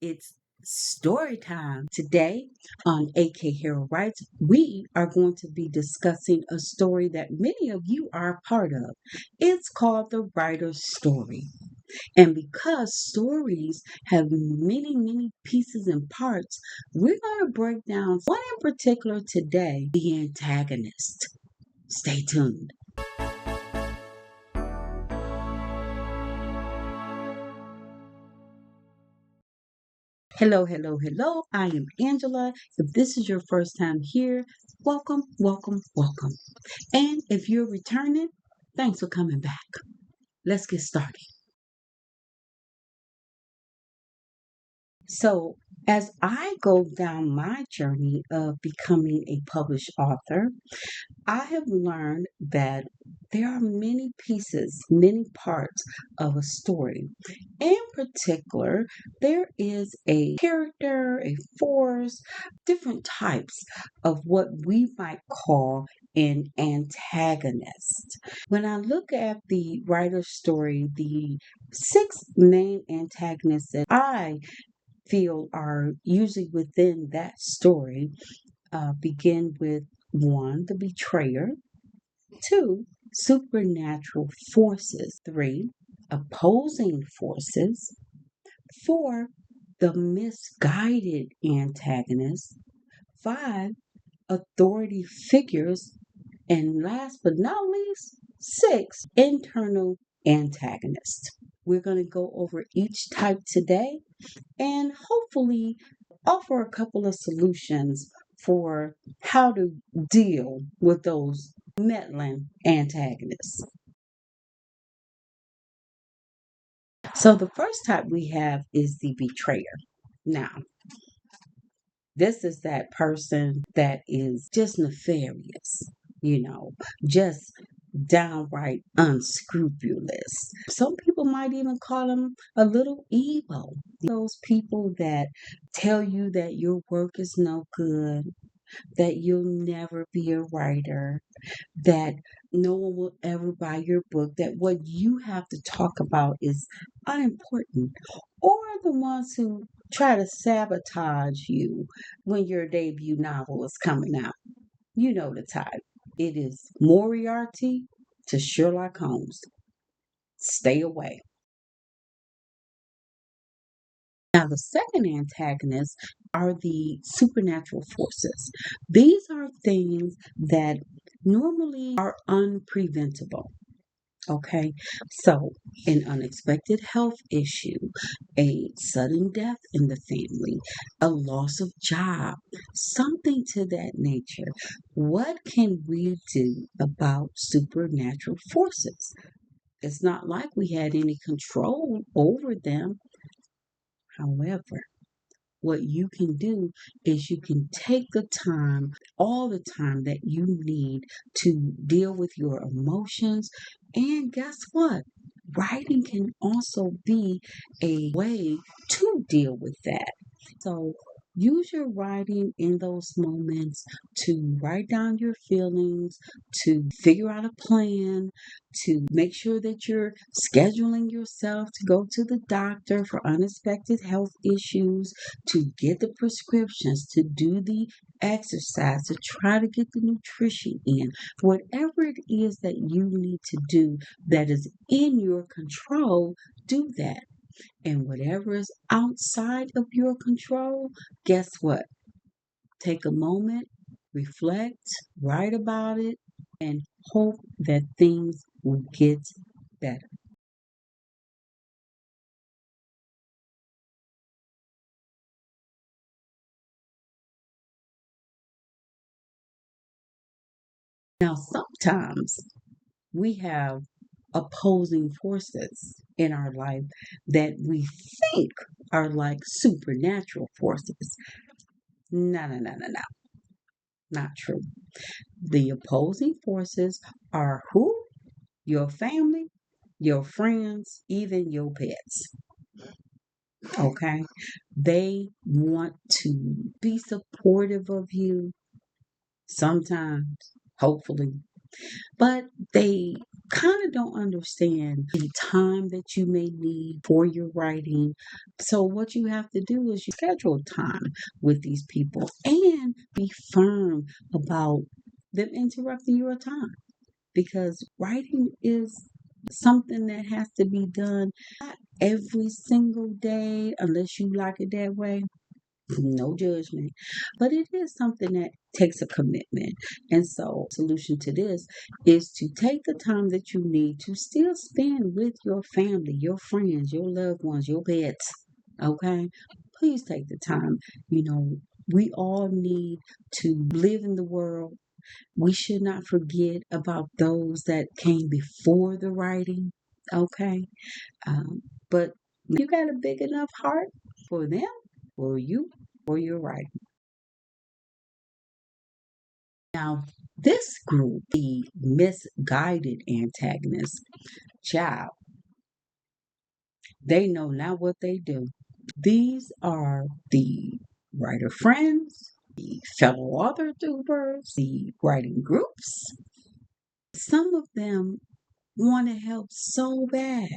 It's story time. Today on AKHarrell Writes, we are going to be discussing a story that many of you are a part of. It's called The Writer's Story. And because stories have many pieces and parts, we're going to break down one in particular today, the antagonist. Stay tuned. Hello. I am Angela. If this is your first time here, welcome. And if you're returning, thanks for coming back. Let's get started. So, as I go down my journey of becoming a published author, I have learned that there are many pieces, many parts of a story. In particular, there is a character, a force, different types of what we might call an antagonist. When I look at the writer's story, the six main antagonists that I feel are usually within that story begin with one, the betrayer, two, supernatural forces, three, opposing forces, four, the misguided antagonist, five, authority figures, and last but not least, six, internal antagonists. We're going to go over each type today and hopefully offer a couple of solutions for how to deal with those meddling antagonists. So the first type we have is the betrayer. Now, this is that person that is just nefarious, just downright unscrupulous. Some people might even call them a little evil. Those people that tell you that your work is no good, that you'll never be a writer, that no one will ever buy your book, that what you have to talk about is unimportant, or the ones who try to sabotage you when your debut novel is coming out. You know the type. It is Moriarty to Sherlock Holmes. Stay away. Now, the second antagonist are the supernatural forces. These are things that normally are unpreventable. Okay, so an unexpected health issue, a sudden death in the family, a loss of job, something to that nature. What can we do about supernatural forces? It's not like we had any control over them. However, what you can do is you can take the time, all the time that you need to deal with your emotions. And guess what? Writing can also be a way to deal with that. So use your writing in those moments to write down your feelings, to figure out a plan, to make sure that you're scheduling yourself to go to the doctor for unexpected health issues, to get the prescriptions, to do the exercise, to try to get the nutrition in. Whatever it is that you need to do that is in your control, do that. And whatever is outside of your control, guess what? Take a moment, reflect, write about it, and hope that things will get better. Now, sometimes we have opposing forces in our life that we think are like supernatural forces. No. Not true. The opposing forces are who? Your family, your friends, even your pets. Okay? They want to be supportive of you sometimes, hopefully, but they kind of don't understand the time that you may need for your writing. So what you have to do is you schedule time with these people and be firm about them interrupting your time, because writing is something that has to be done not every single day unless you like it that way. No judgment, but it is something that takes a commitment. And so, solution to this is to take the time that you need to still spend with your family, your friends, your loved ones, your pets. Okay, please take the time. You know, we all need to live in the world. We should not forget about those that came before the writing. Okay, but you got a big enough heart for them, for you, for your writing. Now, this group, the misguided antagonists, child, they know not what they do. These are the writer friends, the fellow author tubers, the writing groups. Some of them want to help so bad,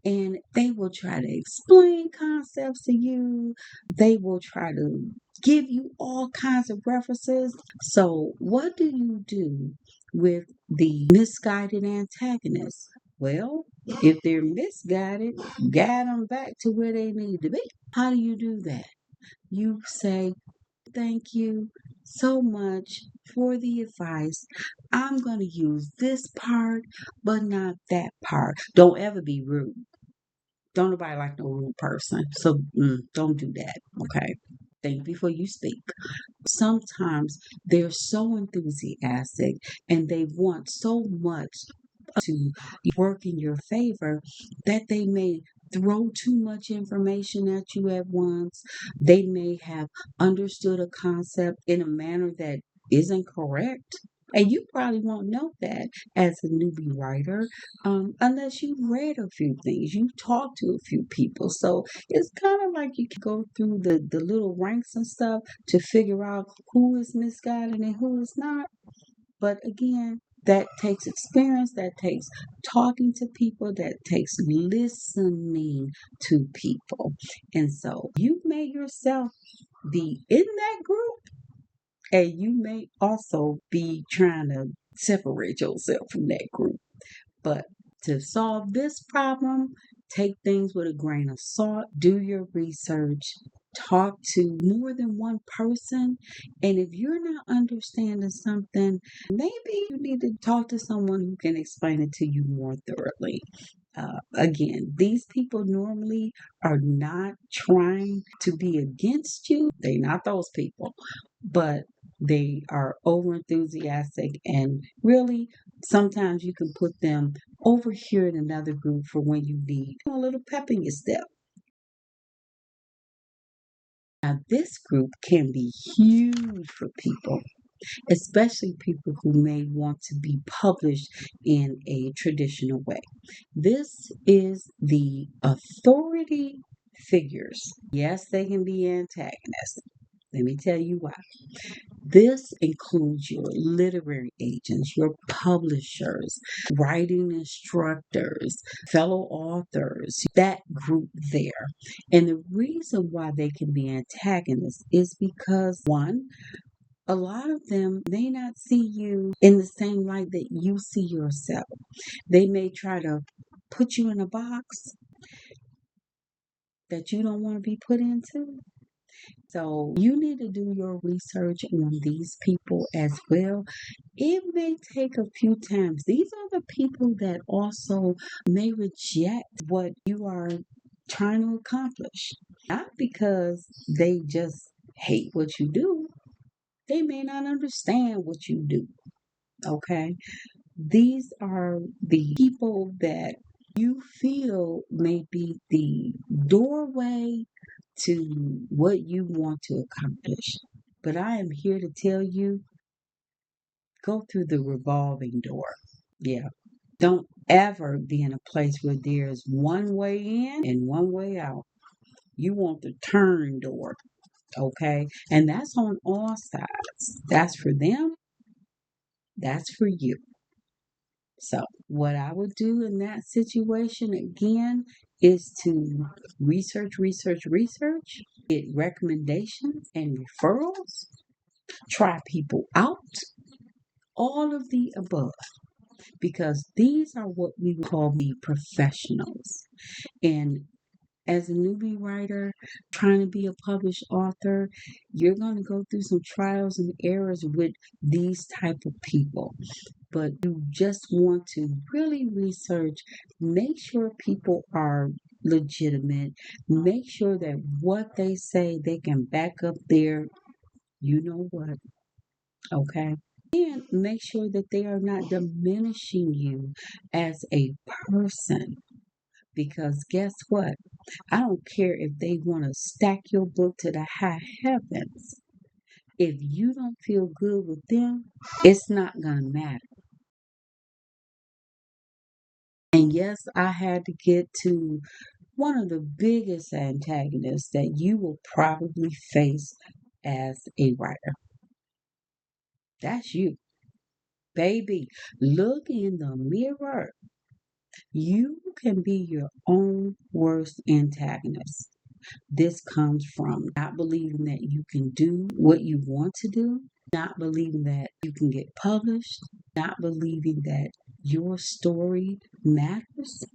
and they will try to explain concepts to you. They will try to give you all kinds of references. So, what do you do with the misguided antagonists? Well, if they're misguided, guide them back to where they need to be. How do you do that? You say, thank you so much for the advice. I'm going to use this part, but not that part. Don't ever be rude. Don't nobody like no rude person. So don't do that. Okay. Think before you speak. Sometimes they're so enthusiastic and they want so much to work in your favor that they may throw too much information at you at once. They may have understood a concept in a manner that isn't correct. And you probably won't know that as a newbie writer, unless you've read a few things, you've talked to a few people. So it's kind of like you can go through the little ranks and stuff to figure out who is misguided and who is not. But again, that takes experience, that takes talking to people, that takes listening to people. And so you may yourself be in that group, and you may also be trying to separate yourself from that group. But to solve this problem, take things with a grain of salt, do your research, talk to more than one person. And if you're not understanding something, maybe you need to talk to someone who can explain it to you more thoroughly. Again, these people normally are not trying to be against you. They're not those people, but they are over enthusiastic, and really sometimes you can put them over here in another group for when you need a little pep in your step. Now, this group can be huge for people, especially people who may want to be published in a traditional way. This is the authority figures. Yes, they can be antagonists. Let me tell you why. This includes your literary agents, your publishers, writing instructors, fellow authors, that group there. And the reason why they can be antagonists is because, one, a lot of them may not see you in the same light that you see yourself. They may try to put you in a box that you don't want to be put into. So you need to do your research on these people as well. It may take a few times. These are the people that also may reject what you are trying to accomplish. Not because they just hate what you do. They may not understand what you do. Okay? These are the people that you feel may be the doorway to what you want to accomplish. But I am here to tell you, go through the revolving door. Yeah. Don't ever be in a place where there's one way in and one way out. You want the turn door, okay? And that's on all sides. That's for them, that's for you. So, what I would do in that situation again is to research, get recommendations and referrals, try people out, all of the above, because these are what we call the professionals. And as a newbie writer trying to be a published author, you're going to go through some trials and errors with these type of people. But you just want to really research, make sure people are legitimate, make sure that what they say they can back up their you know what, okay? And make sure that they are not diminishing you as a person. Because guess what? I don't care if they want to stack your book to the high heavens. If you don't feel good with them, it's not going to matter. And yes, I had to get to one of the biggest antagonists that you will probably face as a writer. That's you. Baby, look in the mirror. You can be your own worst antagonist. This comes from not believing that you can do what you want to do, not believing that you can get published, not believing that your story matters,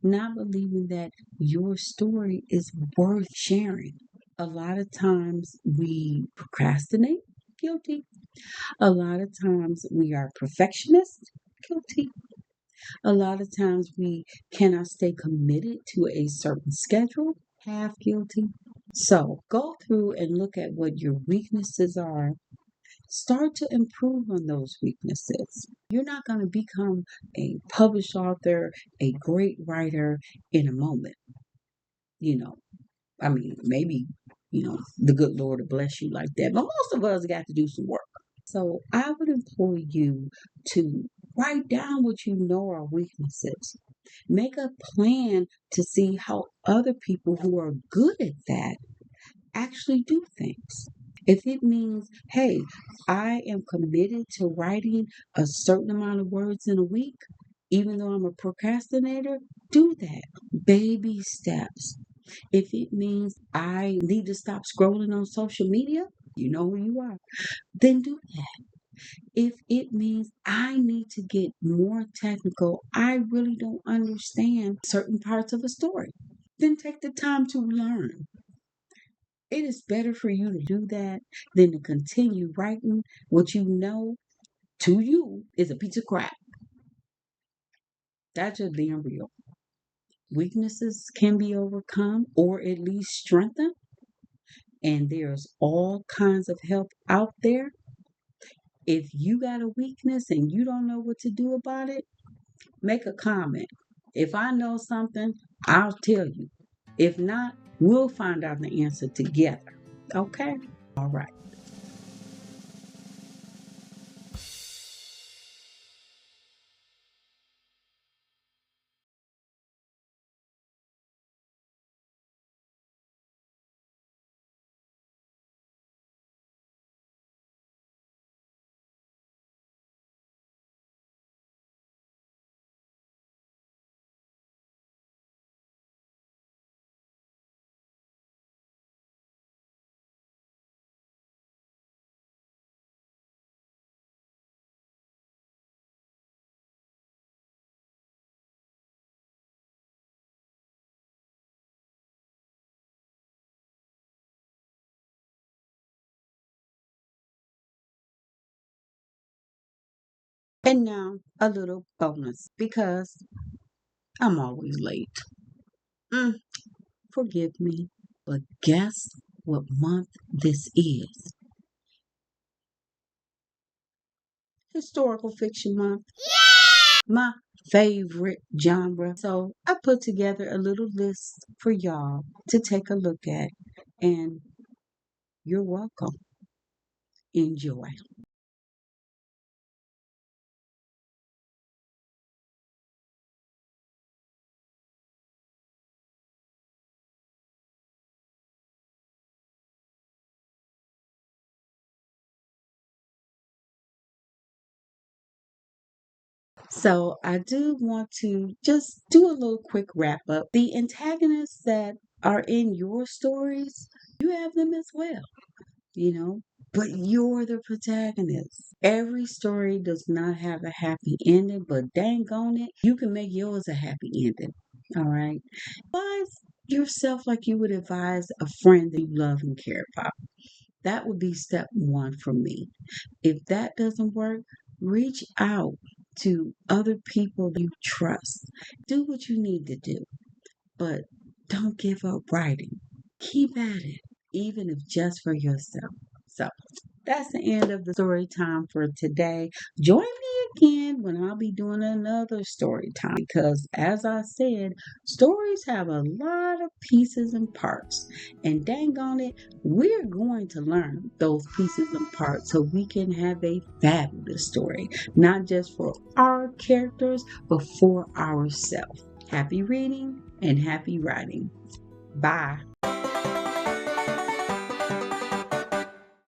not believing that your story is worth sharing. A lot of times we procrastinate, guilty. A lot of times we are perfectionists, guilty. A lot of times we cannot stay committed to a certain schedule, half guilty. So go through and look at what your weaknesses are. Start to improve on those weaknesses. You're not going to become a published author, a great writer in a moment. You know, I mean, maybe, the good Lord will bless you like that. But most of us got to do some work. So I would implore you to write down what you know are weaknesses. Make a plan to see how other people who are good at that actually do things. If it means, hey, I am committed to writing a certain amount of words in a week, even though I'm a procrastinator, do that. Baby steps. If it means I need to stop scrolling on social media, you know who you are, then do that. If it means I need to get more technical, I really don't understand certain parts of a story, then take the time to learn. It is better for you to do that than to continue writing what you know to you is a piece of crap. That's just being real. Weaknesses can be overcome or at least strengthened, and there's all kinds of help out there. If you got a weakness and you don't know what to do about it, make a comment. If I know something, I'll tell you. If not, we'll find out the answer together. Okay? All right. And now a little bonus because I'm always late. Mm, Forgive me, but guess what month this is? Historical fiction month. My favorite genre. So I put together a little list for y'all to take a look at, and you're welcome. Enjoy. So I do want to just do a little quick wrap up. The antagonists that are in your stories, you have them as well, you know, but you're the protagonist. Every story does not have a happy ending, but dang on it, you can make yours a happy ending. All right. Advise yourself like you would advise a friend that you love and care about. That would be step one for me. If that doesn't work, reach out to other people you trust. Do what you need to do, but don't give up writing. Keep at it, even if just for yourself. So that's the end of the story time for today. Join me again when I'll be doing another story time because, as I said, stories have a lot of pieces and parts. And dang on it, we're going to learn those pieces and parts so we can have a fabulous story, not just for our characters, but for ourselves. Happy reading and happy writing. Bye.